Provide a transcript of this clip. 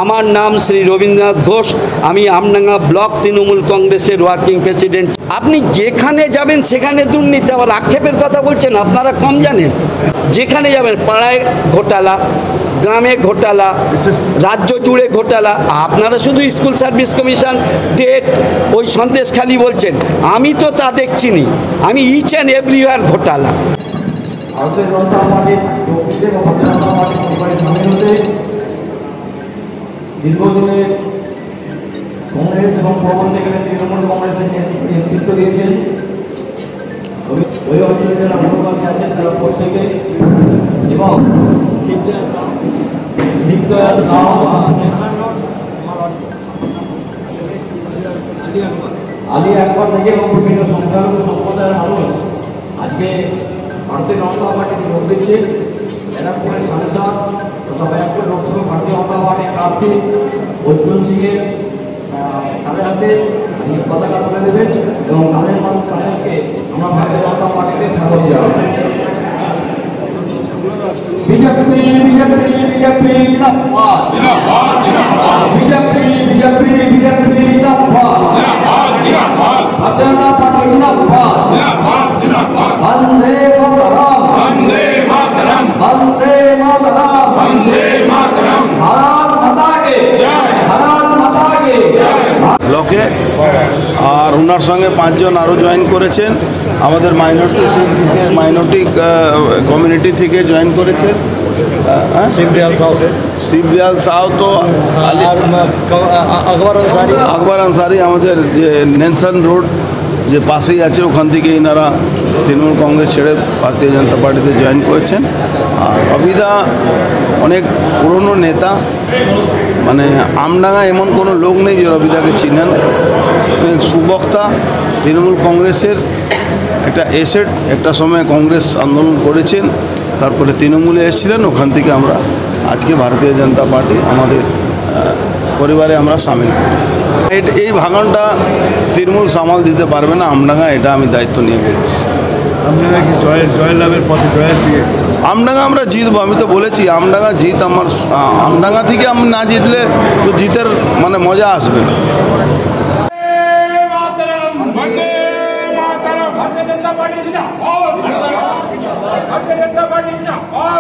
আমার নাম শ্রী রবীন্দ্রনাথ ঘোষ। আমি আমডাঙ্গা ব্লক তৃণমূল কংগ্রেসের ওয়ার্কিং প্রেসিডেন্ট। আপনি যেখানে যাবেন সেখানে দুর্নীতি, আবার আক্ষেপের কথা বলছেন, আপনারা কম জানেন। যেখানে যাবেন পাড়ায় ঘোটালা, গ্রামে ঘোটালা, রাজ্য জুড়ে ঘোটালা। আপনারা শুধু স্কুল সার্ভিস কমিশন, টেট, ওই সন্দেশখালি বলছেন, আমি তো তা দেখছি নি। আমি ইচ অ্যান্ড এভরিওয়ার ঘোটালা। দীর্ঘদিনের কংগ্রেস এবং পরবর্তীকালে তৃণমূল কংগ্রেসের নেতৃত্ব দিয়েছেন। ওই অঞ্চলের যারা ভূমিকামী আছেন তারা প্রত্যেকে এবং শিবদয়াল সাউ, আলী আকবর থেকে এবং বিভিন্ন সংখ্যালঘু সম্প্রদায়ের মানুষ আজকে ভারতীয় জনতা পার্টিতে ভোট দিচ্ছে। ব্যারাকপুরের সাংসদ তথা ব্যারাকপুর লোকসভা ভারতীয় জনতা পার্টির প্রার্থী অর্জুন সিংয়ের তাদের হাতে পতাকা তুলে দেবেন এবং তাদেরকে আমরা ভারতীয় জনতা পার্টিতে স্বাগত জানাবো। বিজেপি বিজেপি বিজেপি জিন্দাবাদ, বিজেপি বিজেপি বিজেপি জিন্দাবাদ, ভারতীয় জনতা পার্টি জিন্দাবাদ, বন্দে মাতরম, বন্দে মাতরম, বন্দে মাতরম, বন্দে মাতরম, ভারত মাতা কে জয়, ভারত মাতা কে জয়। ব্লকে আর ওনার সঙ্গে 5 জন আরও জয়েন করেছেন। আমাদের মাইনরিটি সেল থেকে, মাইনরিটি কমিউনিটি থেকে জয়েন করেছেন। শিবদয়াল সাউ তো আকবর আনসারি আমাদের যে নেনসন রোড যে পাশেই আছে, ওখান থেকে এনারা তৃণমূল কংগ্রেস ছেড়ে ভারতীয় জনতা পার্টিতে জয়েন করেছেন। আর রবিদা অনেক পুরনো নেতা, মানে আমডাঙ্গা এমন কোনো লোক নেই যে রবিদাকে চিনেন। অনেক সুবক্তা, তৃণমূল কংগ্রেসের একটা এসেট। একটা সময় কংগ্রেস আন্দোলন করেছেন, তারপরে তৃণমূলে এসেছিলেন। ওখান থেকে আমরা আজকে ভারতীয় জনতা পার্টি আমাদের পরিবারে আমরা সামিল করি। এই ভাঙনটা তৃণমূল সামাল দিতে পারবে না আমডাঙ্গা, এটা আমি দায়িত্ব নিয়ে বলছি। আমডাঙ্গা কি জয়লাভের পথে, জয়ের দিকে? আমডাঙ্গা আমরা জিতবো, আমি তো বলেছি আমডাঙ্গা জিত আমার। আমডাঙ্গা থেকে আমি না জিতলে তো জিতের মানে মজা আসবে না। भारतीय जनता पार्टी जिंदाबाद, भारतीय जनता पार्टी जिंदाबाद।